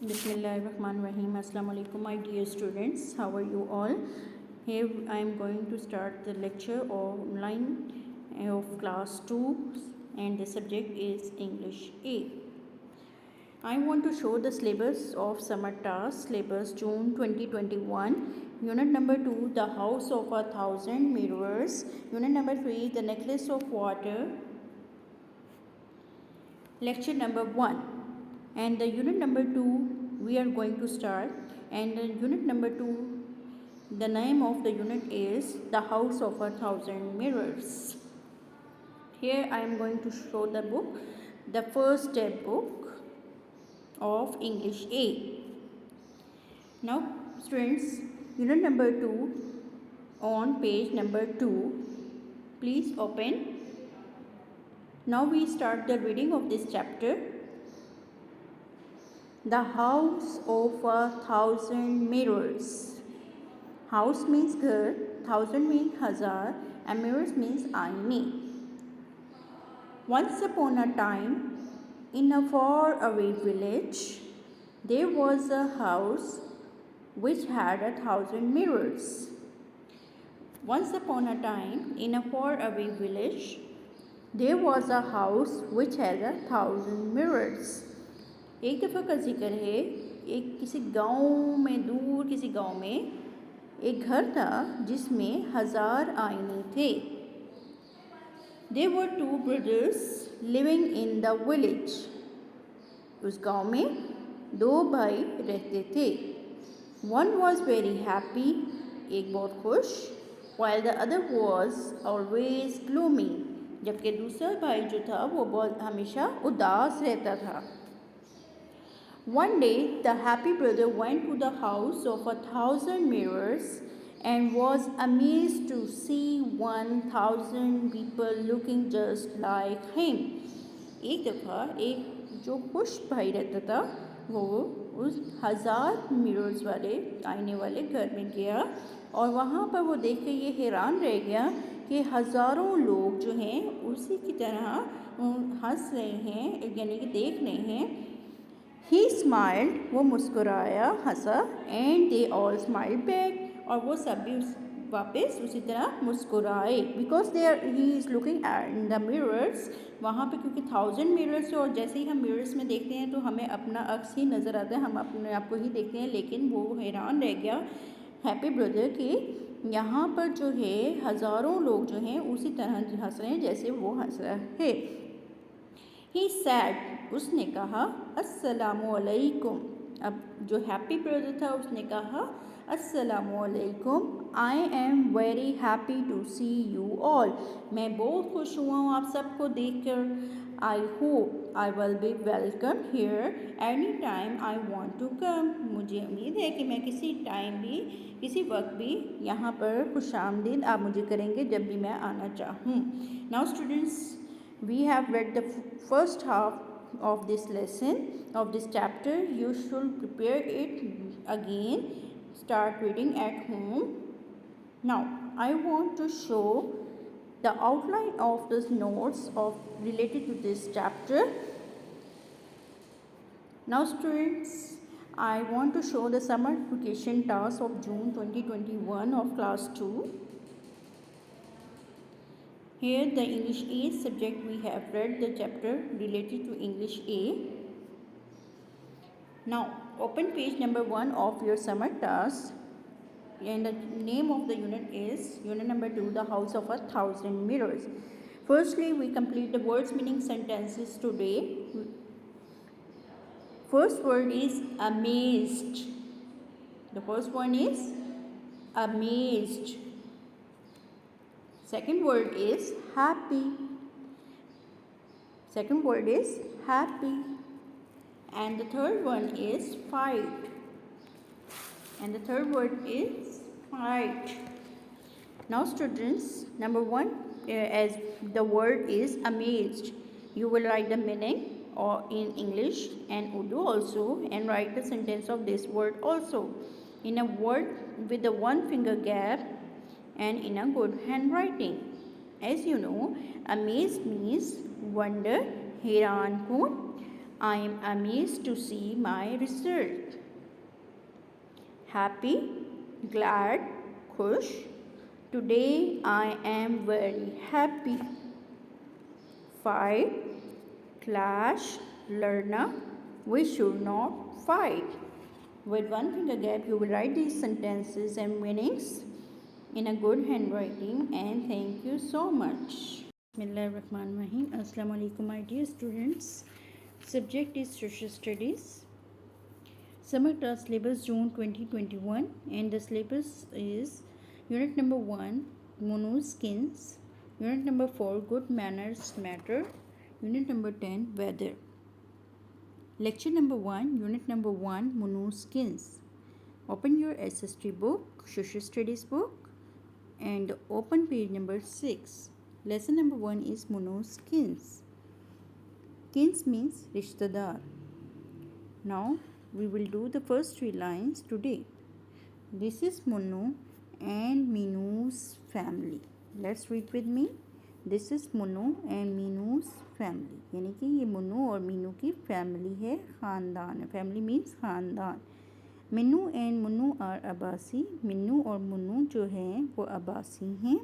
Bismillahirrahmanirrahim. Assalamu alaikum, my dear students. How are you all? Here I am going to start the lecture online of class 2, and the subject is English A. I want to show the syllabus of summer task, syllabus June 2021. Unit number 2, the house of 1,000 mirrors. Unit number 3, the necklace of water. Lecture number 1. And the unit number 2 we are going to start, and the unit number 2, the name of the unit is the house of 1,000 mirrors. Here I am going to show the book, the first step book of English A. Now students, unit number 2 on page number 2, please open. Now we start the reading of this chapter. The house of 1,000 mirrors. House means घर, 1,000 means हजार, and mirrors means आईने. Once upon a time, in a far-away village, there was a house which had 1,000 mirrors. Once upon a time, in a far-away village, there was a house which had 1,000 mirrors. एक दफ़ा का जिक्र है, एक किसी गांव में, दूर किसी गांव में एक घर था जिसमें 1,000 आईने थे. There were 2 brothers living in the village. उस गांव में 2 भाई रहते थे. One was very happy, एक बहुत खुश, while the other was always gloomy, जबकि दूसरा भाई जो था वो बहुत हमेशा उदास रहता था. One day, the happy brother went to the house of 1,000 mirrors and was amazed to see 1,000 people looking just like him. एक दफ़ा एक जो खुश भाई रहता था वो उस 1,000 मिरर्स वाले आईने वाले घर में गया, और वहाँ पर वो देख के ये हैरान रह गया कि हज़ारों लोग जो हैं उसी की तरह हंस रहे हैं, यानी कि देख रहे हैं. He smiled, वो मुस्कुराया, हंसा, and they all smiled back, और वो सब भी वापस उसी तरह मुस्कुराए. Because he is looking at in the mirrors, वहाँ पे क्योंकि 1,000 mirrors है, और जैसे ही हम mirrors में देखते हैं तो हमें अपना अक्स ही नज़र आता है, हम अपने आप को ही देखते हैं. लेकिन वो हैरान रह गया हैप्पी ब्रदर कि यहाँ पर जो है हज़ारों लोग जो हैं उसी तरह हंस रहे हैं जैसे वो हंस रहा है. He said, उसने कहा, अस्सलामु अलैकुम. अब जो हैप्पी ब्रदर था उसने कहा, अस्सलामु अलैकुम. I am very happy to see you all. मैं बहुत खुश हुआ हूँ आप सबको देखकर. I hope I will be welcome here anytime I want to come. मुझे उम्मीद है कि मैं किसी टाइम भी, किसी वक्त भी यहाँ पर खुशामदीद आप मुझे करेंगे जब भी मैं आना चाहूँ. Now students, we have read the first half of this lesson, of this chapter. You should prepare it again, start reading at home. Now I want to show the outline of the notes of related to this chapter. Now students, I want to show the summer vacation task of June 2021 of class 2. Here the English A subject, we have read the chapter related to English A. Now open page number 1 of your summer task, and the name of the unit is unit number 2, the house of 1,000 mirrors. Firstly, we complete the words meaning sentences today. First word is amazed. The first one is amazed. Second word is happy. Second word is happy. And the third one is fight. And the third word is fight. Now students, number 1, as the word is amazed, you will write the meaning or in English and Urdu also, and write the sentence of this word also in a word with the 1 finger gap and in a good handwriting. As you know, amazed means wonder, हैरान कौन. I am amazed to see my result. Happy, glad, खुश. Today I am very happy. 5. Clash, learner. We should not fight. With one finger gap, you will write these sentences and meanings in a good handwriting, and thank you so much. Bismillahirrahmanirrahim. Assalamu alaikum, my dear students. Subject is social studies. Summer class syllabus June 2021, and the syllabus is unit number 1 monoskins, unit number 4 good manners matter, unit number 10 weather. Lecture number 1, unit number 1 monoskins. Open your SST book, social studies book, and open page number 6. Lesson number 1 is monoskins. Kins means rishtadar. Now we will do the first 3 lines today. This is Munu and Minu's family. Let's read with me. This is Munu and Minu's family. यानी कि ये मुन्नू और मीनू की family है, ख़ानदान है. Family means ख़ानदान. Minnu and Munnu are Abbasi. मिन्नू और मुन्नू जो हैं वो अब्बासी हैं.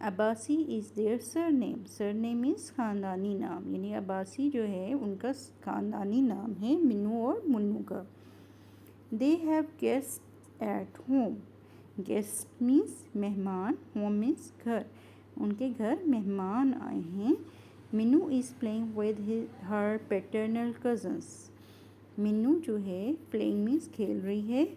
Abbasi is their surname. Surname means ख़ानदानी नाम, यानी अब्बासी जो है उनका ख़ानदानी नाम है मिन्नू और मुन्नू का. They have guest at home. Guest means मेहमान, होम मीन्स घर. उनके घर मेहमान आए हैं. Minnu is playing with her paternal cousins. Minnu जो है प्लेइंग मीन्स खेल रही है.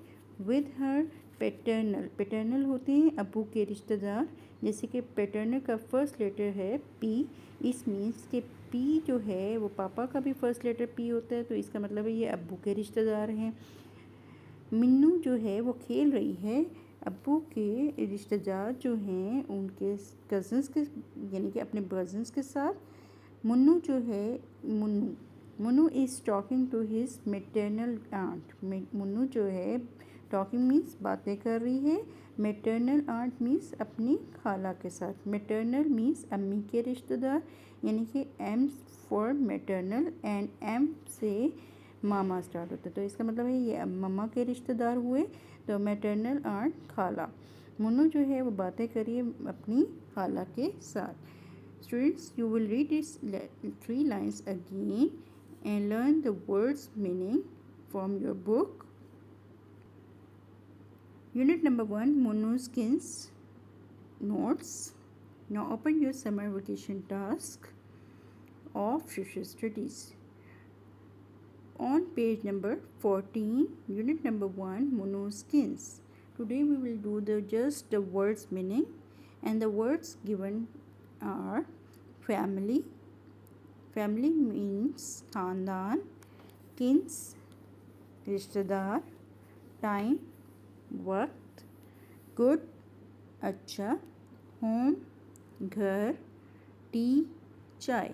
With her paternal. पैटर्नल होते हैं अबू के रिश्तेदार. जैसे कि पैटर्नल का फर्स्ट लेटर है पी. इस मीन्स के पी जो है वो पापा का भी फर्स्ट लेटर पी होता है, तो इसका मतलब है ये अबू के रिश्तेदार हैं. मिन्नू जो है वो खेल रही है अब्बू के रिश्तेदार जो हैं उनके कज़न्स के, यानी कि अपने कज़न्स के साथ. मुन्नू जो है Munnu is talking to his maternal aunt. Munnu जो है टॉकिंग मीन्स बातें कर रही है. मैटरनल आंट मीन्स अपनी खाला के साथ. मैटरनल मीन्स अम्मी के रिश्तेदार, यानी कि M for maternal and M से मामा स्टार्ट होता है, तो इसका मतलब है ये मम्मा के रिश्तेदार हुए, तो मैटरनल आंट खाला. मुन्नू जो है वो बातें करिए अपनी खाला के साथ. Students, you will read this 3 lines again and learn the words meaning from your book. Unit number 1 monoskins notes. Now open your summer vacation task of social studies. On page number 14, unit number 1 monoskins. Today we will do just the words meaning, and the words given are family. Family means खानदान. Kins रिश्तेदार. Time वक्त. Good अच्छा. Home घर. Tea चाय.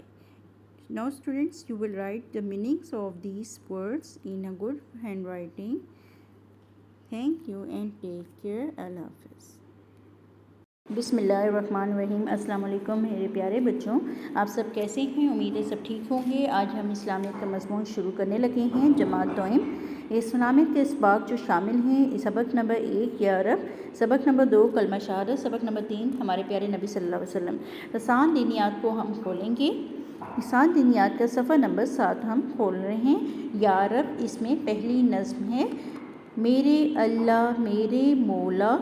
Now students, you will write the meanings of these words in a good handwriting. Thank you and take care. Allah Hafiz. बिस्मिल्लाहिर्रहमानिर्रहीम. अस्सलाम वालेकुम मेरे प्यारे बच्चों, आप सब कैसे हैं? उम्मीद है सब ठीक होंगे. आज हम इस्लामियत का मज़मून शुरू करने लगे हैं. जमात तोइम. इस्लामियत के इसबाक जो शामिल हैं, सबक नंबर 1 या अरब, सबक नंबर 2 कलमा शहादत, सबक नंबर 3 हमारे प्यारे नबी सल्लल्लाहु अलैहि वसल्लम. आसान दीनियात को हम खोलेंगे. आसान दीनियात का सफ़ा नंबर 7 हम खोल रहे हैं. या रब, इसमें पहली नज़्म है. मेरे अल्लाह मेरे मौला,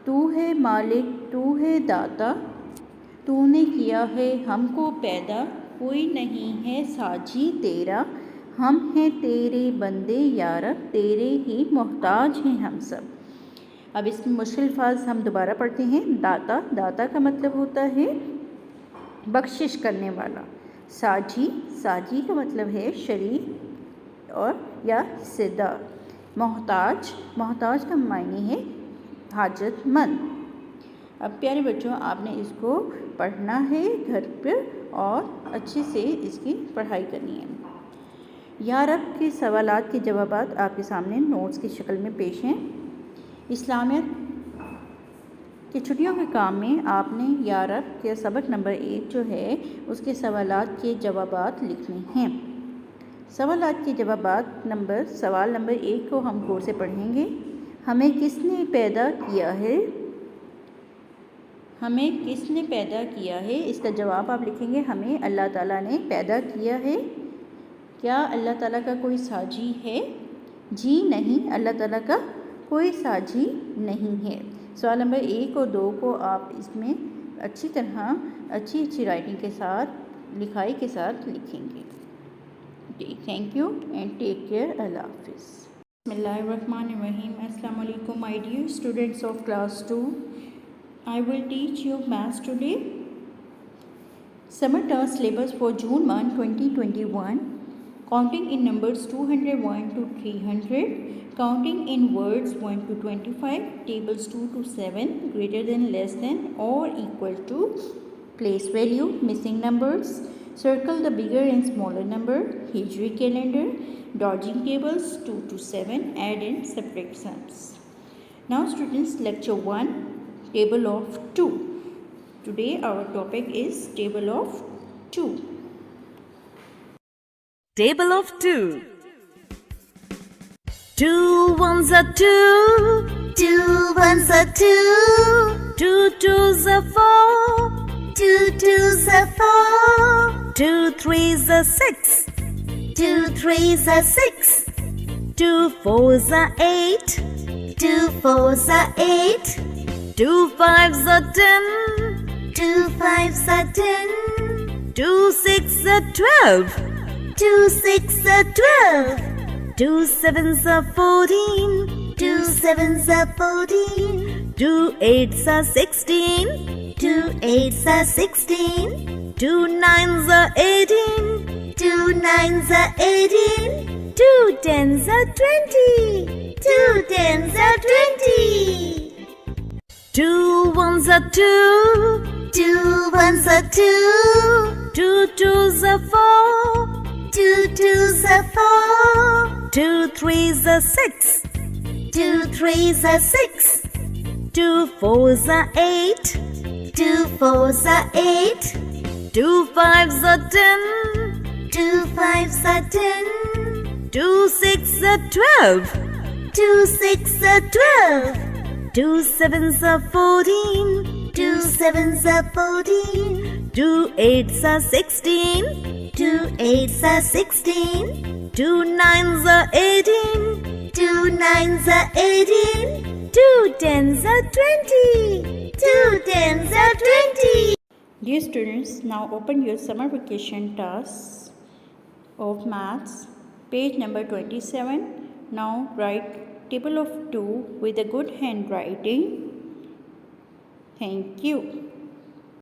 तू है मालिक तू है दाता, तूने किया है हमको पैदा, कोई नहीं है साजी तेरा, हम हैं तेरे बंदे या रब, तेरे ही मोहताज हैं हम सब. अब इसमें मुश्किल अल्फाज हम दोबारा पढ़ते हैं. दाता. दाता का मतलब होता है बख्शिश करने वाला. साजी. साजी का मतलब है शरीक और या हिस्सेदार. मोहताज. मोहताज का मायने है हाजतमंद. अब प्यारे बच्चों, आपने इसको पढ़ना है घर पर और अच्छे से इसकी पढ़ाई करनी है. या रब के सवालात के जवाबात आपके सामने नोट्स की शक्ल में पेश हैं. इस्लामियत कि छुट्टियों के काम में आपने या रब के सबक नंबर 1 जो है उसके सवालात के जवाबात लिखने हैं. सवालात के जवाबात सवाल नंबर 1 को हम गौर से पढ़ेंगे। हमें किसने पैदा किया है? हमें किसने पैदा किया है? इसका जवाब आप लिखेंगे हमें अल्लाह ताला ने पैदा किया है। क्या अल्लाह ताला का कोई साजी है? जी नहीं, अल्लाह ताला का कोई साजी नहीं है। सवाल नंबर 1 और 2 को आप इसमें अच्छी तरह अच्छी राइटिंग के साथ, लिखाई के साथ लिखेंगे। Thank you and take care. अल्लाह हाफिज़। बिस्मिल्लाहिर्रहमानिर्रहीम। अस्सलाम वालेकुम my dear students of class 2। I will teach you maths today. Summer term syllabus for June 1, 2021. Counting in numbers 201 to 300. Counting in words 1 to 25. Tables 2 to 7. Greater than, less than or equal to. Place value. Missing numbers. Circle the bigger and smaller number. Hijri calendar. Dodging tables 2 to 7. Add and subtract sums. Now students, lecture 1. Table of 2. Today our topic is table of 2. Table of 2. 2 ones are 2. 2 ones are 2. 2 twos are 4. 2 twos are 4. 2 threes are 6. 2 threes are 6. 2 fours are 8. 2 fours are 8. 2 fives are 10. 2 fives are 10. 2 six are 12. 2 6 are 12. 2 sevens are 14. 2 sevens are 14. 2 eights are 16. 2 eights are 16. 2 nines are 18. 2 nines are 18. 2 tens are 20. 2 tens are 20. 2 ones are 2. 2 ones are 2. 2 twos are 4. 2 twos are 4. 2 threes are 6. 2 threes are 6. 2 fours are 8. 2 fours are 8. 2 fives are 10. 2 fives are 10. 2 six are 12. 2 6 are 12. 2 sevens are 14. 2 sevens are 14. 2 eights are 16. 2 eights are 16. 2 nines are 18. 2 nines are 18. 2 tens are 20. 2 tens are 20. Dear students, now open your summer vacation tasks of maths, page number 27. Now write table of 2 with a good handwriting. Thank you.